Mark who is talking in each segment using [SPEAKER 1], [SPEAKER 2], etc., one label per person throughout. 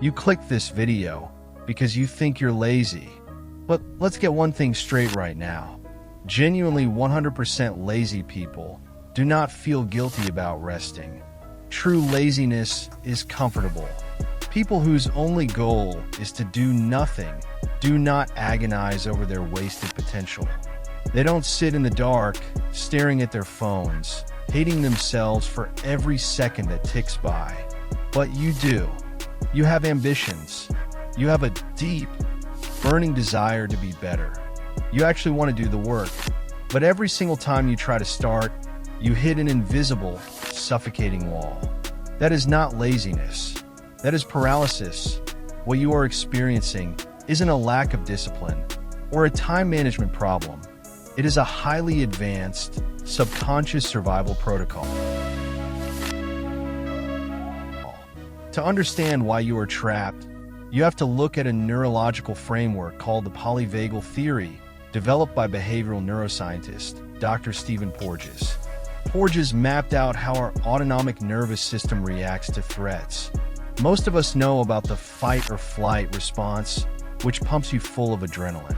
[SPEAKER 1] You clicked this video because you think you're lazy. But let's get one thing straight right now. Genuinely 100% lazy people do not feel guilty about resting. True laziness is comfortable. People whose only goal is to do nothing do not agonize over their wasted potential. They don't sit in the dark, staring at their phones, hating themselves for every second that ticks by. But you do. You have ambitions. You have a deep, burning desire to be better. You actually want to do the work. But every single time you try to start, you hit an invisible, suffocating wall. That is not laziness. That is paralysis. What you are experiencing isn't a lack of discipline or a time management problem. It is a highly advanced, subconscious survival protocol. To understand why you are trapped, you have to look at a neurological framework called the polyvagal theory, developed by behavioral neuroscientist Dr. Stephen Porges. Porges mapped out how our autonomic nervous system reacts to threats. Most of us know about the fight or flight response, which pumps you full of adrenaline.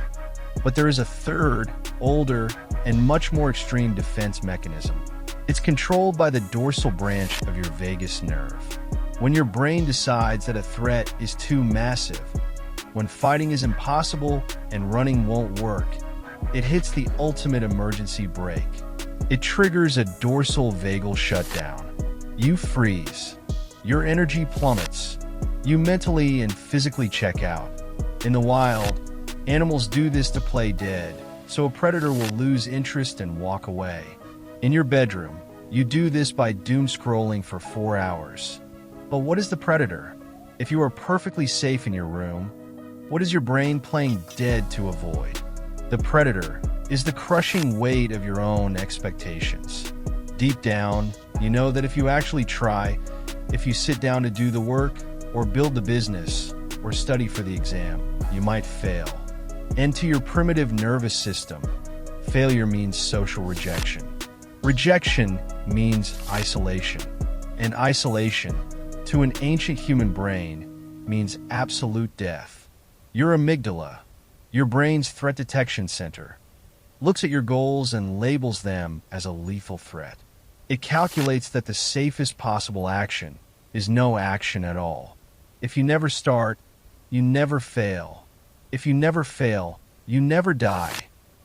[SPEAKER 1] But there is a third, older, and much more extreme defense mechanism. It's controlled by the dorsal branch of your vagus nerve. When your brain decides that a threat is too massive, when fighting is impossible and running won't work, it hits the ultimate emergency brake. It triggers a dorsal vagal shutdown. You freeze. Your energy plummets. You mentally and physically check out. In the wild, animals do this to play dead, so a predator will lose interest and walk away. In your bedroom, you do this by doomscrolling for 4 hours. But what is the predator? If you are perfectly safe in your room, what is your brain playing dead to avoid? The predator is the crushing weight of your own expectations. Deep down, you know that if you actually try, if you sit down to do the work, or build the business, or study for the exam, you might fail. And to your primitive nervous system, failure means social rejection. Rejection means isolation. And isolation, to an ancient human brain, means absolute death. Your amygdala, your brain's threat detection center, looks at your goals and labels them as a lethal threat. It calculates that the safest possible action is no action at all. If you never start, you never fail. If you never fail, you never die.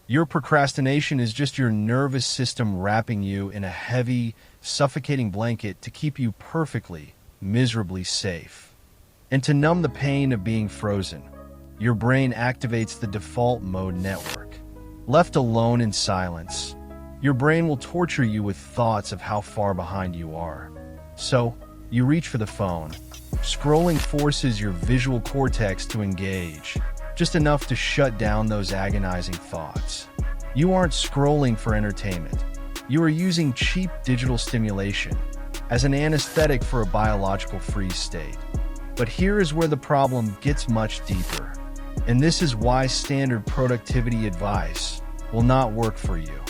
[SPEAKER 1] Your procrastination is just your nervous system wrapping you in a heavy, suffocating blanket to keep you perfectly, miserably safe. And to numb the pain of being frozen, your brain activates the default mode network. Left alone in silence, your brain will torture you with thoughts of how far behind you are. So, you reach for the phone. Scrolling forces your visual cortex to engage, just enough to shut down those agonizing thoughts. You aren't scrolling for entertainment. You are using cheap digital stimulation as an anesthetic for a biological freeze state. But here is where the problem gets much deeper. And this is why standard productivity advice will not work for you.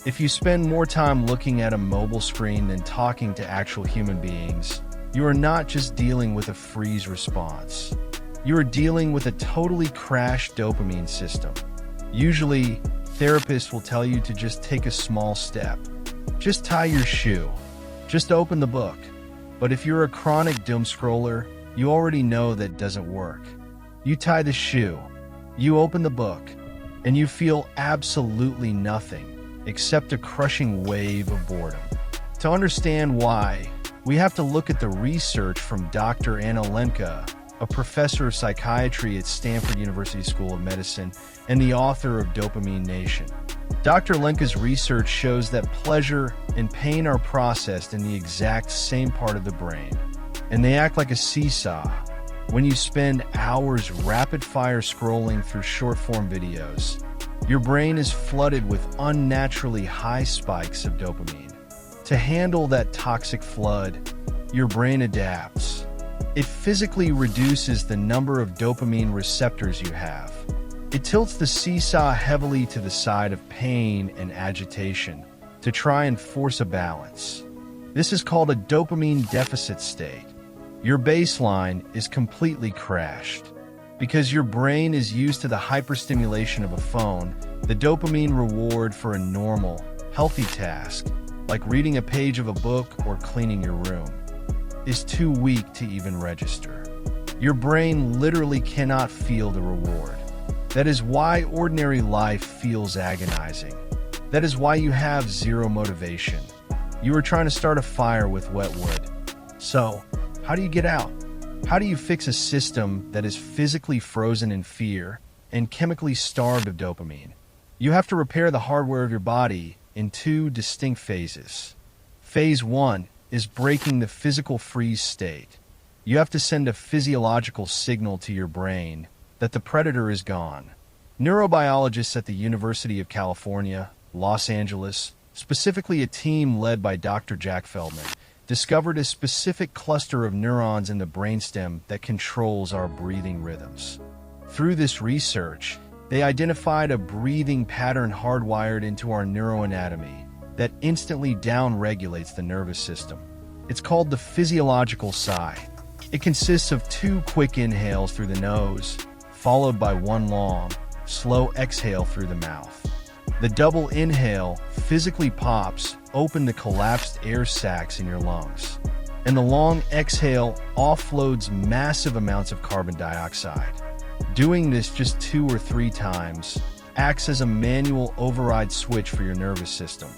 [SPEAKER 1] If you spend more time looking at a mobile screen than talking to actual human beings, you are not just dealing with a freeze response. You are dealing with a totally crashed dopamine system. Usually, therapists will tell you to just take a small step. Just tie your shoe. Just open the book. But if you're a chronic doom scroller, you already know that doesn't work. You tie the shoe, you open the book, and you feel absolutely nothing except a crushing wave of boredom. To understand why, we have to look at the research from Dr. Anna Lembke, a professor of psychiatry at Stanford University School of Medicine and the author of Dopamine Nation. Dr. Lembke's research shows that pleasure and pain are processed in the exact same part of the brain, and they act like a seesaw. When you spend hours rapid-fire scrolling through short-form videos, your brain is flooded with unnaturally high spikes of dopamine. To handle that toxic flood, your brain adapts. It physically reduces the number of dopamine receptors you have. It tilts the seesaw heavily to the side of pain and agitation to try and force a balance. This is called a dopamine deficit state. Your baseline is completely crashed. Because your brain is used to the hyperstimulation of a phone, the dopamine reward for a normal, healthy task, like reading a page of a book or cleaning your room, is too weak to even register. Your brain literally cannot feel the reward. That is why ordinary life feels agonizing. That is why you have zero motivation. You are trying to start a fire with wet wood. So, how do you get out? How do you fix a system that is physically frozen in fear and chemically starved of dopamine? You have to repair the hardware of your body in two distinct phases. Phase 1 is breaking the physical freeze state. You have to send a physiological signal to your brain that the predator is gone. Neurobiologists at the University of California, Los Angeles, specifically a team led by Dr. Jack Feldman, discovered a specific cluster of neurons in the brainstem that controls our breathing rhythms. Through this research, they identified a breathing pattern hardwired into our neuroanatomy that instantly downregulates the nervous system. It's called the physiological sigh. It consists of 2 quick inhales through the nose, followed by 1 long, slow exhale through the mouth. The double inhale physically pops open the collapsed air sacs in your lungs, and the long exhale offloads massive amounts of carbon dioxide. Doing this just 2 or 3 times acts as a manual override switch for your nervous system.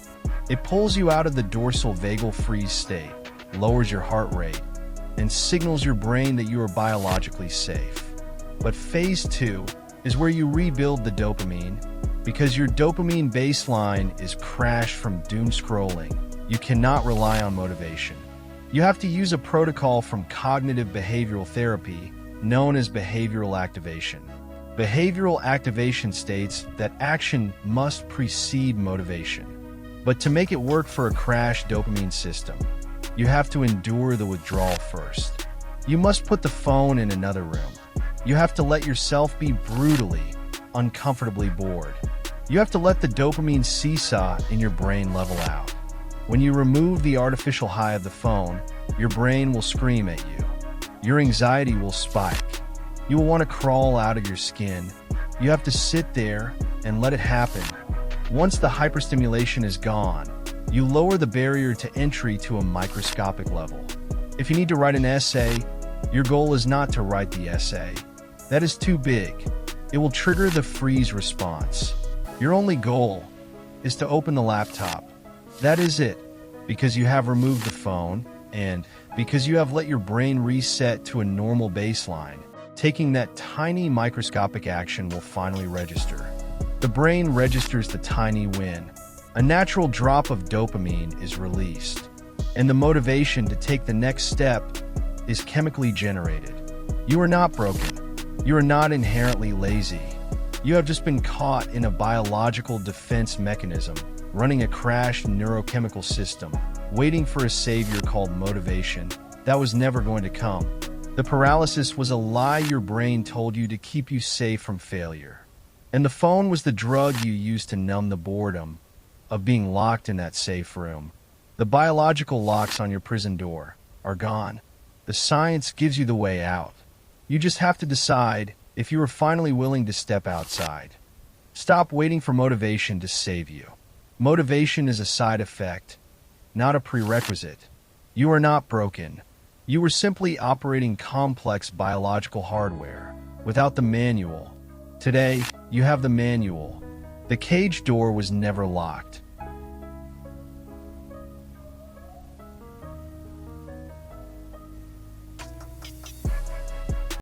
[SPEAKER 1] It pulls you out of the dorsal vagal freeze state, lowers your heart rate, and signals your brain that you are biologically safe. But phase 2 is where you rebuild the dopamine. Because your dopamine baseline is crashed from doom scrolling, you cannot rely on motivation. You have to use a protocol from cognitive behavioral therapy known as behavioral activation. Behavioral activation states that action must precede motivation. But to make it work for a crashed dopamine system, you have to endure the withdrawal first. You must put the phone in another room. You have to let yourself be brutally, uncomfortably bored. You have to let the dopamine seesaw in your brain level out. When you remove the artificial high of the phone, your brain will scream at you. Your anxiety will spike. You will want to crawl out of your skin. You have to sit there and let it happen. Once the hyperstimulation is gone, you lower the barrier to entry to a microscopic level. If you need to write an essay, your goal is not to write the essay. That is too big. It will trigger the freeze response. Your only goal is to open the laptop. That is it, because you have removed the phone and because you have let your brain reset to a normal baseline. Taking that tiny microscopic action will finally register. The brain registers the tiny win. A natural drop of dopamine is released, and the motivation to take the next step is chemically generated. You are not broken. You are not inherently lazy. You have just been caught in a biological defense mechanism, running a crashed neurochemical system, waiting for a savior called motivation that was never going to come. The paralysis was a lie your brain told you to keep you safe from failure. And the phone was the drug you used to numb the boredom of being locked in that safe room. The biological locks on your prison door are gone. The science gives you the way out. You just have to decide if you are finally willing to step outside. Stop waiting for motivation to save you. Motivation is a side effect, not a prerequisite. You are not broken. You are simply operating complex biological hardware without the manual. Today, you have the manual. The cage door was never locked.